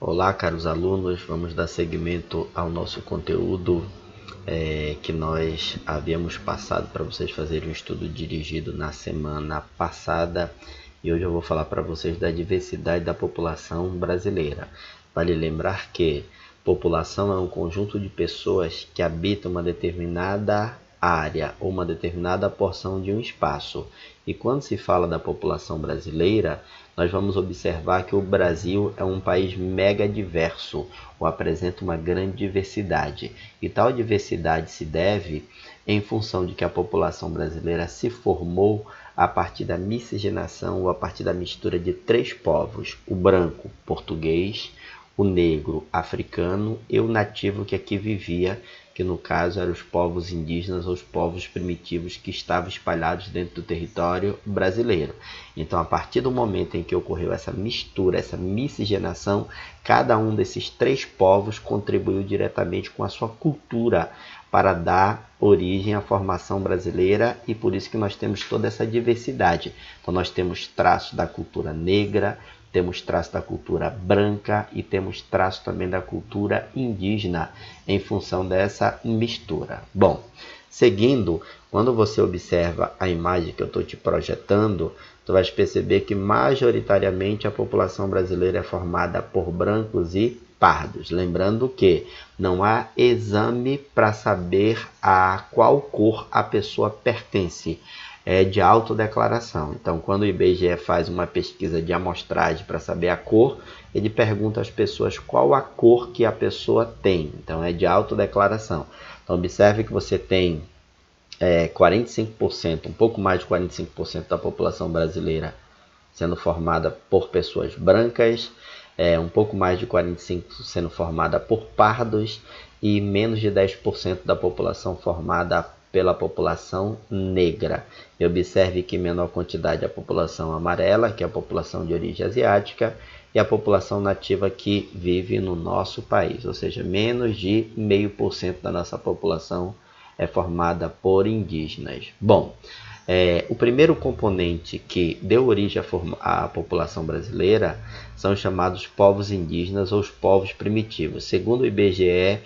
Olá, caros alunos, vamos dar seguimento ao nosso conteúdo que nós havíamos passado para vocês fazerem um estudo dirigido na semana passada, e hoje eu vou falar para vocês da diversidade da população brasileira. Vale lembrar que população é um conjunto de pessoas que habitam uma determinada área ou uma determinada porção de um espaço. E quando se fala da população brasileira, nós vamos observar que o Brasil é um país mega diverso, ou apresenta uma grande diversidade. E tal diversidade se deve em função de que a população brasileira se formou a partir da miscigenação ou a partir da mistura de três povos: o branco, português, o negro, africano, e o nativo que aqui vivia, que no caso eram os povos indígenas ou os povos primitivos que estavam espalhados dentro do território brasileiro. Então, a partir do momento em que ocorreu essa mistura, essa miscigenação, cada um desses três povos contribuiu diretamente com a sua cultura para dar origem à formação brasileira, e por isso que nós temos toda essa diversidade. Então, nós temos traços da cultura negra, temos traços da cultura branca e temos traços também da cultura indígena em função dessa mistura. Bom, seguindo, quando você observa a imagem que eu estou te projetando, tu vais perceber que majoritariamente a população brasileira é formada por brancos e pardos. Lembrando que não há exame para saber a qual cor a pessoa pertence. É de autodeclaração. Então, quando o IBGE faz uma pesquisa de amostragem para saber a cor, ele pergunta às pessoas qual a cor que a pessoa tem. Então, é de autodeclaração. Então, observe que você tem 45%, um pouco mais de 45% da população brasileira sendo formada por pessoas brancas, um pouco mais de 45% sendo formada por pardos e menos de 10% da população formada pela população negra. E observe que menor quantidade é a população amarela, que é a população de origem asiática, e a população nativa que vive no nosso país, ou seja, menos de 0,5% da nossa população é formada por indígenas. Bom, o primeiro componente que deu origem à população brasileira são os chamados povos indígenas ou os povos primitivos. Segundo o IBGE,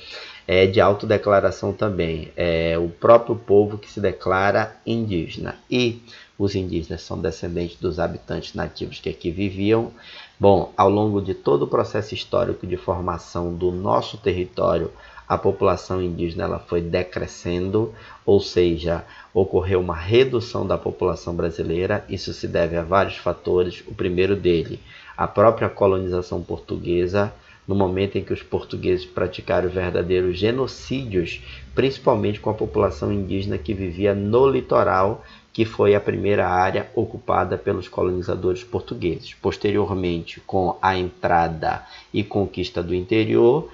é de autodeclaração também. É o próprio povo que se declara indígena. E os indígenas são descendentes dos habitantes nativos que aqui viviam. Bom, ao longo de todo o processo histórico de formação do nosso território, a população indígena ela foi decrescendo, ou seja, ocorreu uma redução da população brasileira. Isso se deve a vários fatores. O primeiro dele, a própria colonização portuguesa, no momento em que os portugueses praticaram verdadeiros genocídios, principalmente com a população indígena que vivia no litoral, que foi a primeira área ocupada pelos colonizadores portugueses. Posteriormente, com a entrada e conquista do interior,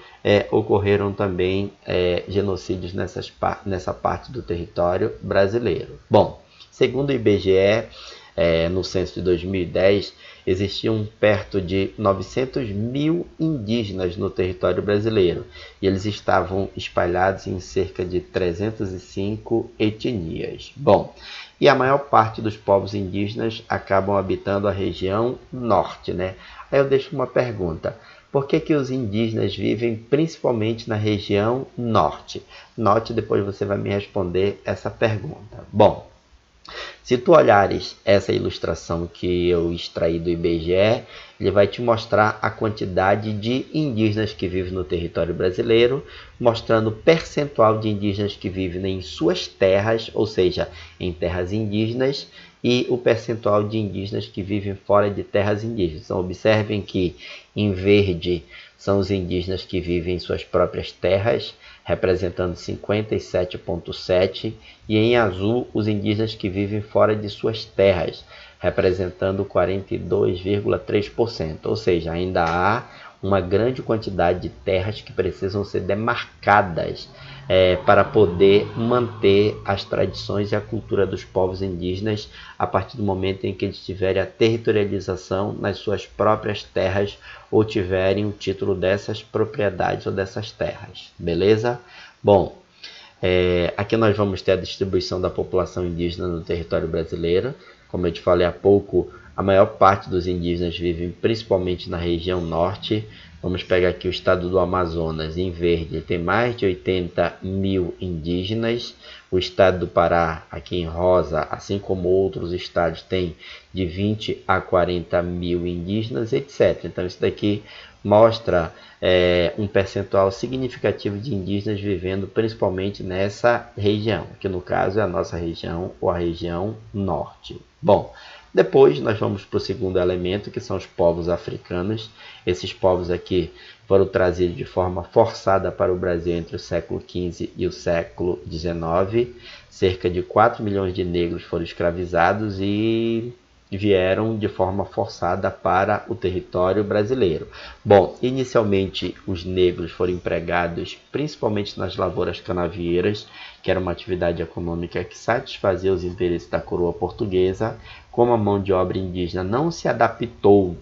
ocorreram também genocídios nessa parte do território brasileiro. Bom, segundo o IBGE, no censo de 2010, existiam perto de 900 mil indígenas no território brasileiro, e eles estavam espalhados em cerca de 305 etnias. Bom, e a maior parte dos povos indígenas acabam habitando a região norte, né? Aí eu deixo uma pergunta: por que os indígenas vivem principalmente na região norte? Note, depois você vai me responder essa pergunta. Bom, se tu olhares essa ilustração que eu extraí do IBGE, ele vai te mostrar a quantidade de indígenas que vivem no território brasileiro, mostrando o percentual de indígenas que vivem em suas terras, ou seja, em terras indígenas, e o percentual de indígenas que vivem fora de terras indígenas. Então, observem que em verde são os indígenas que vivem em suas próprias terras, representando 57,7%, e em azul os indígenas que vivem fora de suas terras, representando 42,3%. Ou seja, ainda há uma grande quantidade de terras que precisam ser demarcadas para poder manter as tradições e a cultura dos povos indígenas a partir do momento em que eles tiverem a territorialização nas suas próprias terras ou tiverem o título dessas propriedades ou dessas terras. Beleza? Bom, aqui nós vamos ter a distribuição da população indígena no território brasileiro. Como eu te falei há pouco, a maior parte dos indígenas vivem principalmente na região norte. Vamos pegar aqui o estado do Amazonas, em verde, tem mais de 80 mil indígenas. O estado do Pará, aqui em rosa, assim como outros estados, tem de 20 a 40 mil indígenas, etc. Então isso daqui mostra um percentual significativo de indígenas vivendo principalmente nessa região, que no caso é a nossa região ou a região norte. Bom, depois nós vamos para o segundo elemento, que são os povos africanos. Esses povos aqui foram trazidos de forma forçada para o Brasil entre o século XV e o século XIX. Cerca de 4 milhões de negros foram escravizados e vieram de forma forçada para o território brasileiro. Bom, inicialmente os negros foram empregados principalmente nas lavouras canavieiras, que era uma atividade econômica que satisfazia os interesses da coroa portuguesa. Como a mão de obra indígena não se adaptou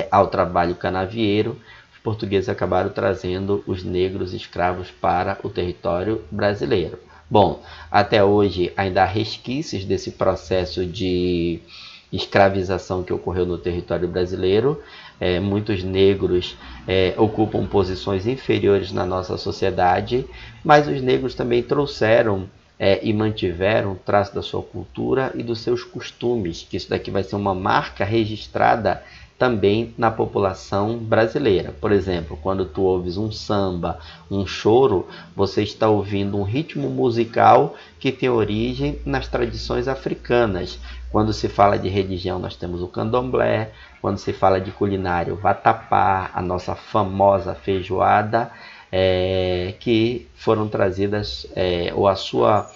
ao trabalho canavieiro, os portugueses acabaram trazendo os negros escravos para o território brasileiro. Bom, até hoje ainda há resquícios desse processo de escravização que ocorreu no território brasileiro. Muitos negros ocupam posições inferiores na nossa sociedade, mas os negros também trouxeram e mantiveram traço da sua cultura e dos seus costumes, que isso daqui vai ser uma marca registrada também na população brasileira. Por exemplo, quando tu ouves um samba, um choro, você está ouvindo um ritmo musical que tem origem nas tradições africanas. Quando se fala de religião, nós temos o candomblé. Quando se fala de culinária, o vatapá, a nossa famosa feijoada, que foram trazidas, ou a sua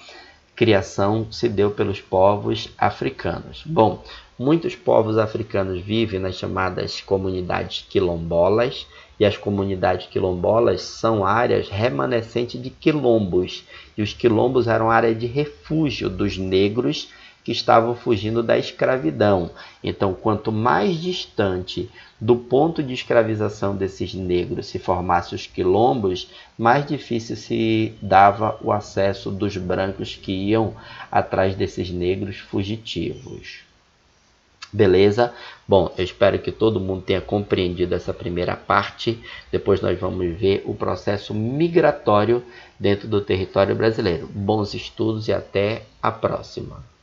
criação se deu pelos povos africanos. Bom, muitos povos africanos vivem nas chamadas comunidades quilombolas, e as comunidades quilombolas são áreas remanescentes de quilombos, e os quilombos eram área de refúgio dos negros que estavam fugindo da escravidão. Então, quanto mais distante do ponto de escravização desses negros se formassem os quilombos, mais difícil se dava o acesso dos brancos que iam atrás desses negros fugitivos. Beleza? Bom, eu espero que todo mundo tenha compreendido essa primeira parte. Depois nós vamos ver o processo migratório dentro do território brasileiro. Bons estudos e até a próxima.